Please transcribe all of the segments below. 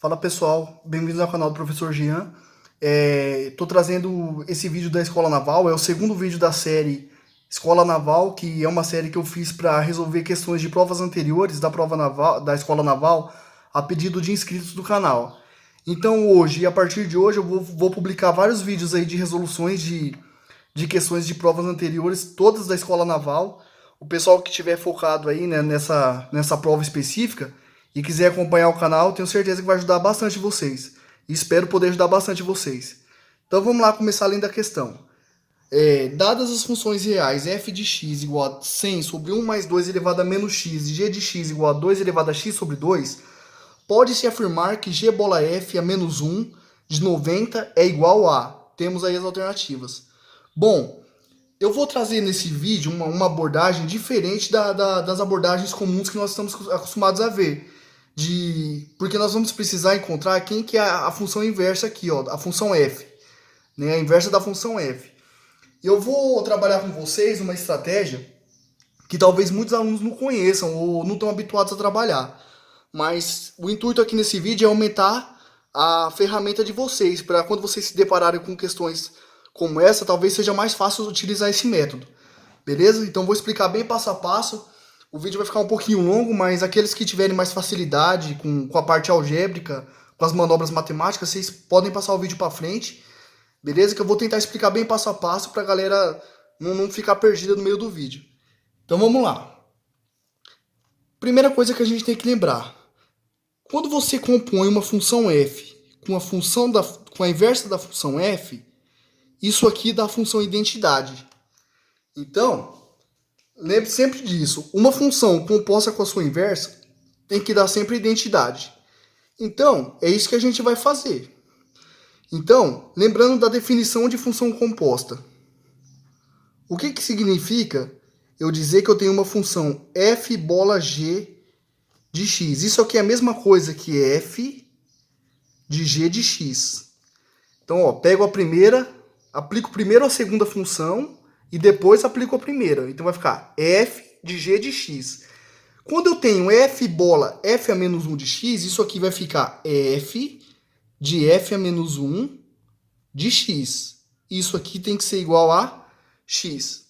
Fala pessoal, bem-vindos ao canal do Professor Jean. Estou trazendo esse vídeo da Escola Naval, é o segundo vídeo da série Escola Naval, que é uma série que eu fiz para resolver questões de provas anteriores da prova naval, da Escola Naval, a pedido de inscritos do canal. Então hoje, e a partir de hoje, eu vou publicar vários vídeos aí de resoluções de questões de provas anteriores, todas da Escola Naval. O pessoal que estiver focado aí, né, nessa prova específica e quiser acompanhar o canal, tenho certeza que vai ajudar bastante vocês. E espero poder ajudar bastante vocês. Então vamos lá começar além da questão. Dadas as funções reais f de x igual a 100 sobre 1 mais 2 elevado a menos x e g de x igual a 2 elevado a x sobre 2, pode-se afirmar que g bola f a menos 1 de 90 é igual a... Temos aí as alternativas. Bom, eu vou trazer nesse vídeo uma abordagem diferente das abordagens comuns que nós estamos acostumados a ver. Porque nós vamos precisar encontrar quem que é a função inversa aqui, ó, a função f, né, a inversa da função f. Eu vou trabalhar com vocês uma estratégia que talvez muitos alunos não conheçam ou não estão habituados a trabalhar. Mas o intuito aqui nesse vídeo é aumentar a ferramenta de vocês, para quando vocês se depararem com questões como essa, talvez seja mais fácil utilizar esse método. Beleza? Então vou explicar bem passo a passo. O vídeo vai ficar um pouquinho longo, mas aqueles que tiverem mais facilidade com a parte algébrica, com as manobras matemáticas, vocês podem passar o vídeo para frente. Beleza? Que eu vou tentar explicar bem passo a passo para a galera não ficar perdida no meio do vídeo. Então vamos lá. Primeira coisa que a gente tem que lembrar. Quando você compõe uma função f com a inversa da função f, isso aqui dá a função identidade. Então, lembre sempre disso. Uma função composta com a sua inversa tem que dar sempre identidade. Então, é isso que a gente vai fazer. Então, lembrando da definição de função composta. O que significa eu dizer que eu tenho uma função f bola g de x? Isso aqui é a mesma coisa que f de g de x. Então, ó, pego a primeira, aplico primeiro a segunda função e depois aplico a primeira. Então vai ficar f de g de x. Quando eu tenho f bola f a menos 1 de x, isso aqui vai ficar f de f a menos 1 de x. Isso aqui tem que ser igual a x.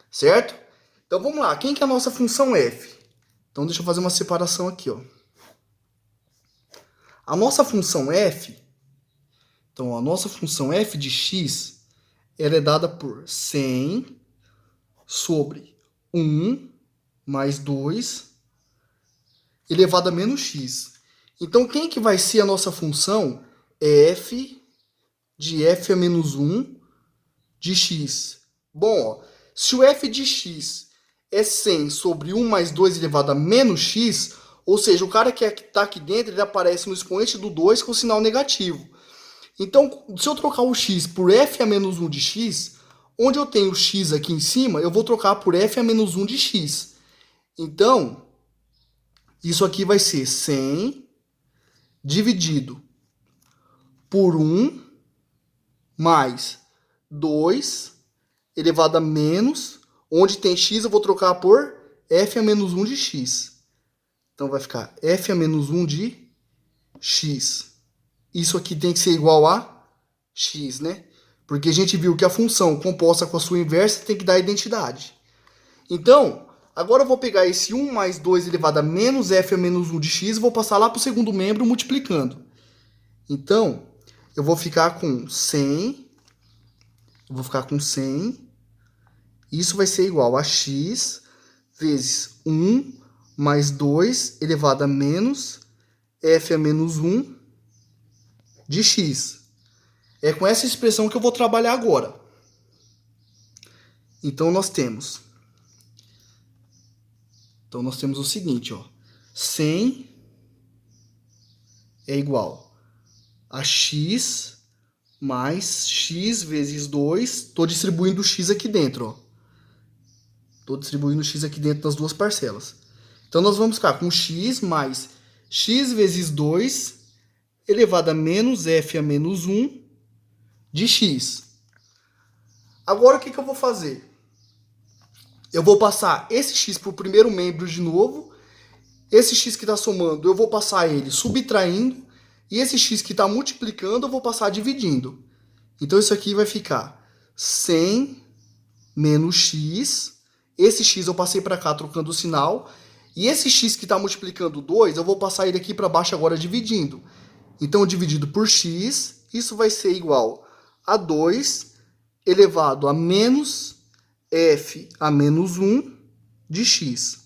Certo? Então vamos lá. Quem que é a nossa função f? Então deixa eu fazer uma separação aqui, ó. A nossa função f, então a nossa função f de x, ela é dada por 100 sobre 1 mais 2 elevado a menos x. Então, quem que vai ser a nossa função? F de f a menos 1 de x. Bom, ó, se o f de x é 100 sobre 1 mais 2 elevado a menos x, ou seja, o cara que está aqui dentro, ele aparece no expoente do 2 com sinal negativo. Então, se eu trocar o x por f a menos 1 de x, onde eu tenho x aqui em cima, eu vou trocar por f a menos 1 de x. Então, isso aqui vai ser 100 dividido por 1 mais 2 elevado a menos, onde tem x eu vou trocar por f a menos 1 de x. Então, vai ficar f a menos 1 de x. Isso aqui tem que ser igual a x, né? Porque a gente viu que a função composta com a sua inversa tem que dar identidade. Então, agora eu vou pegar esse 1 mais 2 elevado a menos f a menos 1 de x e vou passar lá para o segundo membro multiplicando. Então, eu vou ficar com 100. Isso vai ser igual a x vezes 1 mais 2 elevado a menos f a menos 1 de x. É com essa expressão que eu vou trabalhar agora. Então, nós temos o seguinte, ó. 100 é igual a x mais x vezes 2. Estou distribuindo o x aqui dentro, ó. Estou distribuindo o x aqui dentro das duas parcelas. Então, nós vamos ficar com x mais x vezes 2 elevado a menos f a menos 1 de x. Agora, o que eu vou fazer? Eu vou passar esse x para o primeiro membro de novo. Esse x que está somando, eu vou passar ele subtraindo. E esse x que está multiplicando, eu vou passar dividindo. Então, isso aqui vai ficar 100 menos x. Esse x eu passei para cá trocando o sinal. E esse x que está multiplicando 2, eu vou passar ele aqui para baixo agora dividindo. Então, dividido por x, isso vai ser igual a 2 elevado a menos f a menos 1 de x.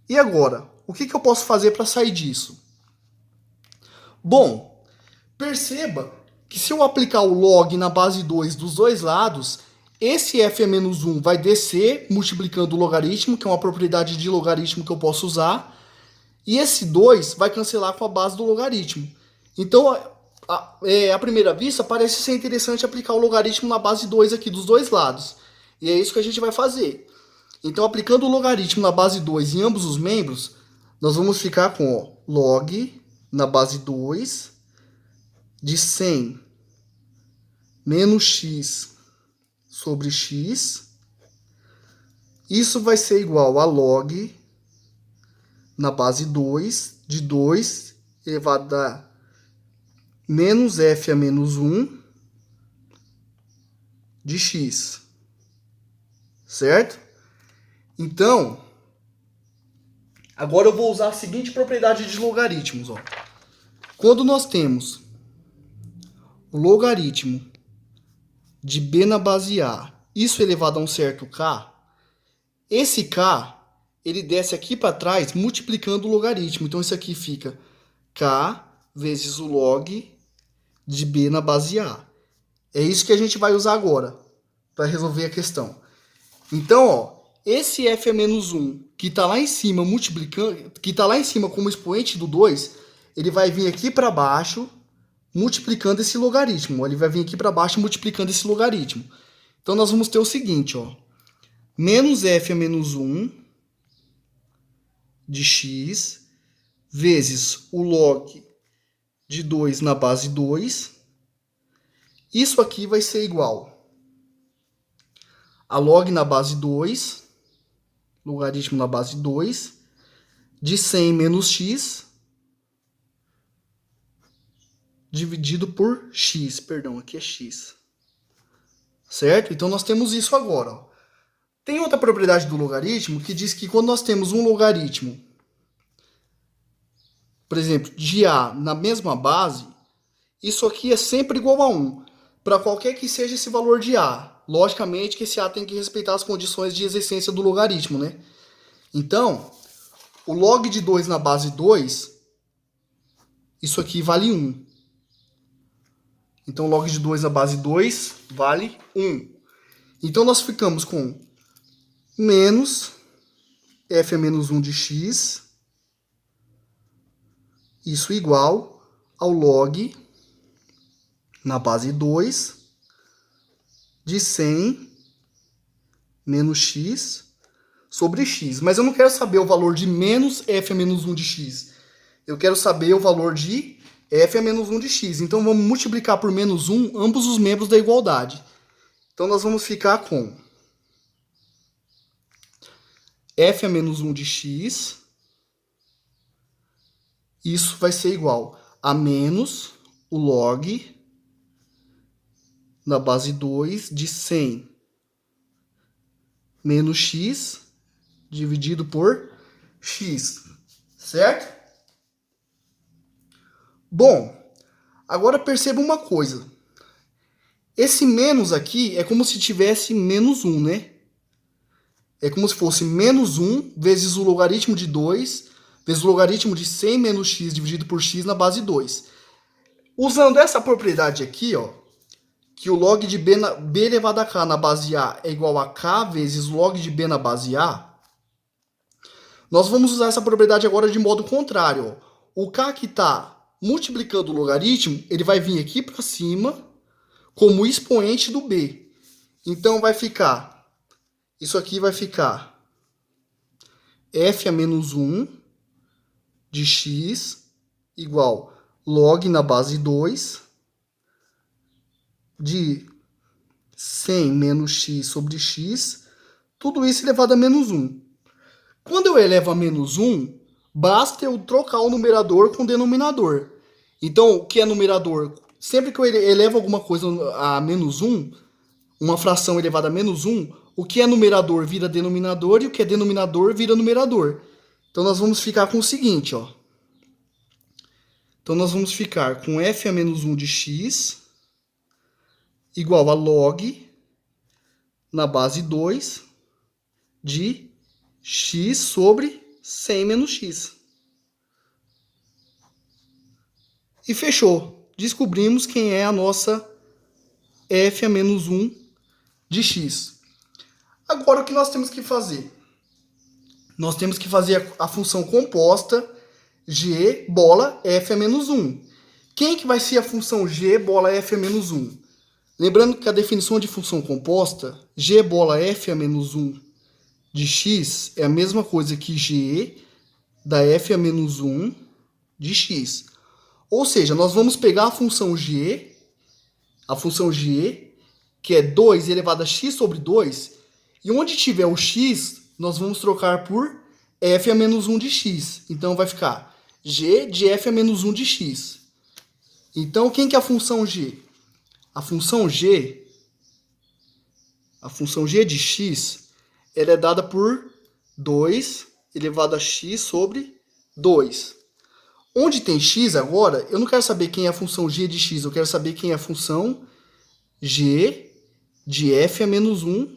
E agora, o que eu posso fazer para sair disso? Bom, perceba que se eu aplicar o log na base 2 dos dois lados, esse f a menos 1 vai descer multiplicando o logaritmo, que é uma propriedade de logaritmo que eu posso usar, e esse 2 vai cancelar com a base do logaritmo. Então, à primeira vista, parece ser interessante aplicar o logaritmo na base 2 aqui dos dois lados. E é isso que a gente vai fazer. Então, aplicando o logaritmo na base 2 em ambos os membros, nós vamos ficar com log na base 2 de 100 menos x sobre x. Isso vai ser igual a log na base 2 de 2 elevado a menos f a menos 1 de x. Certo? Então, agora eu vou usar a seguinte propriedade de logaritmos. Ó. Quando nós temos o logaritmo de b na base a, isso elevado a um certo k, esse k, ele desce aqui para trás multiplicando o logaritmo. Então, isso aqui fica k vezes o log de b na base a. É isso que a gente vai usar agora para resolver a questão. Então, ó, esse f a menos 1, que está lá em cima multiplicando, que está lá em cima como expoente do 2, ele vai vir aqui para baixo multiplicando esse logaritmo. Ele vai vir aqui para baixo multiplicando esse logaritmo. Então, nós vamos ter o seguinte, ó, menos f a menos 1 de x vezes o log de 2 na base 2. Isso aqui vai ser igual a log na base 2, logaritmo na base 2, de 100 menos x, dividido por x. Perdão, aqui é x. Certo? Então, nós temos isso agora. Ó. Tem outra propriedade do logaritmo que diz que quando nós temos um logaritmo, por exemplo, de a na mesma base, isso aqui é sempre igual a 1, para qualquer que seja esse valor de a. Logicamente que esse a tem que respeitar as condições de existência do logaritmo, né? Então, o log de 2 na base 2, isso aqui vale 1. Então, log de 2 na base 2 vale 1. Então, nós ficamos com menos f a menos 1 de x, isso igual ao log na base 2 de 100 menos x sobre x. Mas eu não quero saber o valor de menos f a menos 1 de x. Eu quero saber o valor de f a menos 1 de x. Então, vamos multiplicar por menos 1 ambos os membros da igualdade. Então, nós vamos ficar com f a menos 1 de x. Isso vai ser igual a menos o log na base 2 de 100 menos x dividido por x, certo? Bom, agora perceba uma coisa. Esse menos aqui é como se tivesse menos 1, né? É como se fosse menos 1 vezes o logaritmo de 2 vezes o logaritmo de 100 menos x dividido por x na base 2. Usando essa propriedade aqui, ó, que o log de b elevado a k na base a é igual a k vezes log de b na base a, nós vamos usar essa propriedade agora de modo contrário. Ó. O k que está multiplicando o logaritmo, ele vai vir aqui para cima como expoente do b. Então, vai ficar, isso aqui vai ficar f a menos 1 de x igual log na base 2 de 100 menos x sobre x, tudo isso elevado a menos 1. Quando eu elevo a menos 1, basta eu trocar o numerador com o denominador. Então, o que é numerador? Sempre que eu elevo alguma coisa a menos 1, uma fração elevada a menos 1, o que é numerador vira denominador e o que é denominador vira numerador. Então, nós vamos ficar com o seguinte, ó. Então, nós vamos ficar com f a menos 1 de x igual a log na base 2 de x sobre 100 menos x. E fechou. Descobrimos quem é a nossa f a menos 1 de x. Agora, o que nós temos que fazer? Nós temos que fazer a função composta g bola f a menos 1. Quem que vai ser a função g bola f a menos 1? Lembrando que a definição de função composta, g bola f a menos 1 de x é a mesma coisa que g da f a menos 1 de x. Ou seja, nós vamos pegar a função g, que é 2 elevado a x sobre 2, e onde tiver o x, nós vamos trocar por f a menos 1 de x. Então, vai ficar g de f a menos 1 de x. Então, quem que é a função g? A função g de x, ela é dada por 2 elevado a x sobre 2. Onde tem x agora, eu não quero saber quem é a função g de x, eu quero saber quem é a função g de f a menos 1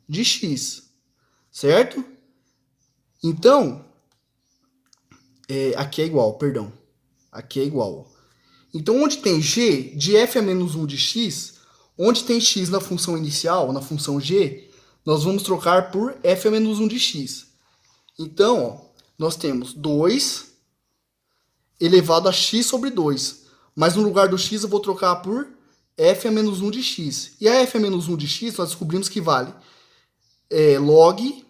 de x. Certo? Então, aqui é igual, perdão. Aqui é igual. Então, onde tem g de f a menos 1 de x, onde tem x na função inicial, na função g, nós vamos trocar por f a menos 1 de x. Então, ó, nós temos 2 elevado a x sobre 2. Mas no lugar do x eu vou trocar por f a menos 1 de x. E a f a menos 1 de x nós descobrimos que vale log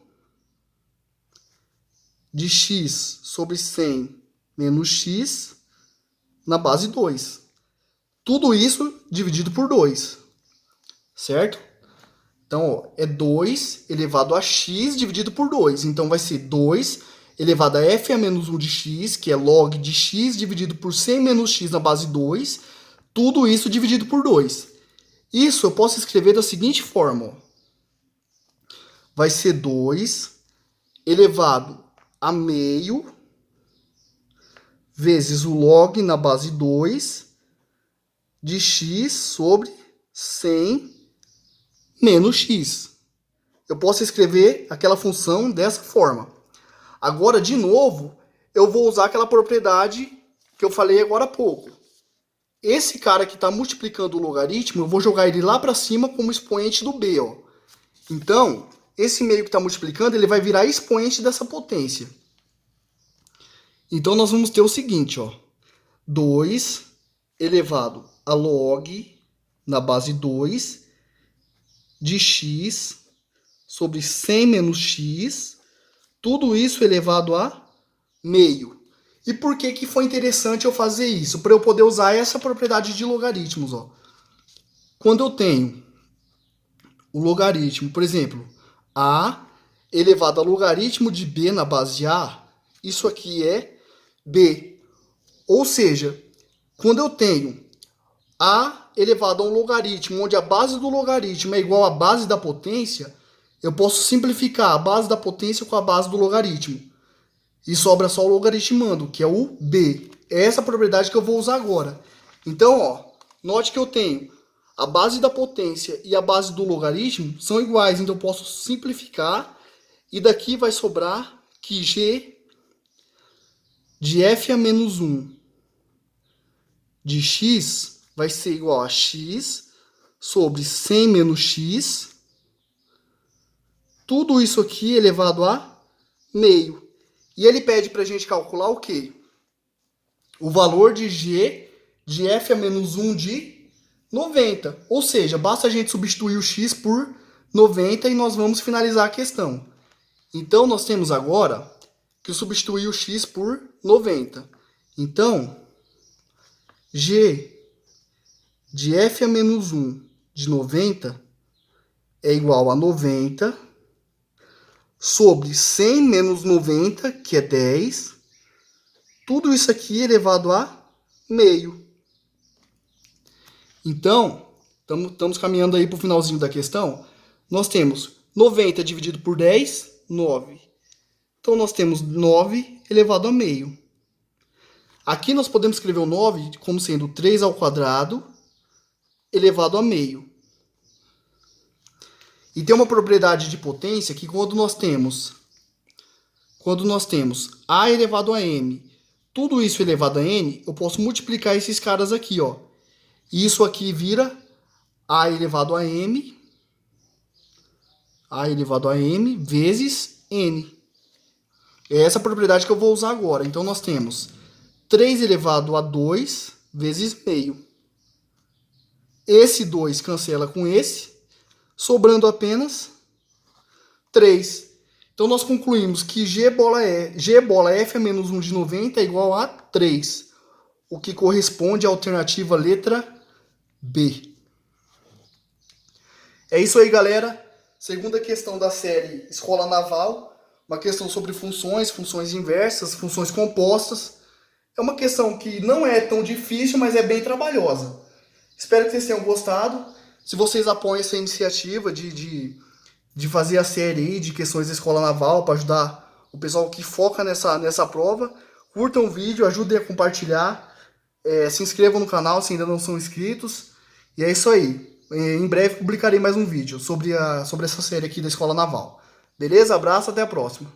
de x sobre 100 menos x na base 2. Tudo isso dividido por 2. Certo? Então, ó, é 2 elevado a x dividido por 2. Então, vai ser 2 elevado a f a menos 1 de x, que é log de x dividido por 100 menos x na base 2. Tudo isso dividido por 2. Isso eu posso escrever da seguinte forma. Ó. Vai ser 2 elevado a meio vezes o log na base 2 de x sobre 100 menos x. Eu posso escrever aquela função dessa forma. Agora, de novo, eu vou usar aquela propriedade que eu falei agora há pouco. Esse cara que está multiplicando o logaritmo, eu vou jogar ele lá para cima como expoente do b. Ó. Então, esse meio que está multiplicando, ele vai virar expoente dessa potência. Então, nós vamos ter o seguinte, ó. 2 elevado a log na base 2 de x sobre 100 menos x, tudo isso elevado a meio. E por que que foi interessante eu fazer isso? Para eu poder usar essa propriedade de logaritmos. Ó. Quando eu tenho o logaritmo, por exemplo, a elevado a logaritmo de b na base de a, isso aqui é b. Ou seja, quando eu tenho a elevado a um logaritmo, onde a base do logaritmo é igual à base da potência, eu posso simplificar a base da potência com a base do logaritmo. E sobra só o logaritmando, que é o b. É essa propriedade que eu vou usar agora. Então, ó, note que eu tenho a base da potência e a base do logaritmo são iguais, então eu posso simplificar. E daqui vai sobrar que g de f a menos 1 de x vai ser igual a x sobre 100 menos x. Tudo isso aqui elevado a meio. E ele pede para a gente calcular o quê? O valor de g de f a menos 1 de 90. Ou seja, basta a gente substituir o x por 90 e nós vamos finalizar a questão. Então, nós temos agora que substituir o x por 90. Então, g de f a menos 1 de 90 é igual a 90 sobre 100 menos 90, que é 10. Tudo isso aqui elevado a meio. Então, estamos caminhando aí para o finalzinho da questão. Nós temos 90 dividido por 10, 9. Então, nós temos 9 elevado a meio. Aqui nós podemos escrever o 9 como sendo 3 ao quadrado elevado a meio. E tem uma propriedade de potência que quando nós temos a elevado a m, tudo isso elevado a n, eu posso multiplicar esses caras aqui, ó. Isso aqui vira a elevado a m vezes n. É essa propriedade que eu vou usar agora. Então, nós temos 3 elevado a 2 vezes meio. Esse 2 cancela com esse, sobrando apenas 3. Então, nós concluímos que g bola f a menos 1 de 90 é igual a 3, o que corresponde à alternativa letra B. É isso aí, galera. Segunda questão da série Escola Naval. Uma questão sobre funções, funções inversas, funções compostas. É uma questão que não é tão difícil, mas é bem trabalhosa. Espero que vocês tenham gostado. Se vocês apoiam essa iniciativa de fazer a série aí de questões da Escola Naval para ajudar o pessoal que foca nessa prova, curtam o vídeo, ajudem a compartilhar, se inscrevam no canal se ainda não são inscritos. E é isso aí. Em breve publicarei mais um vídeo sobre essa série aqui da Escola Naval. Beleza? Abraço, até a próxima.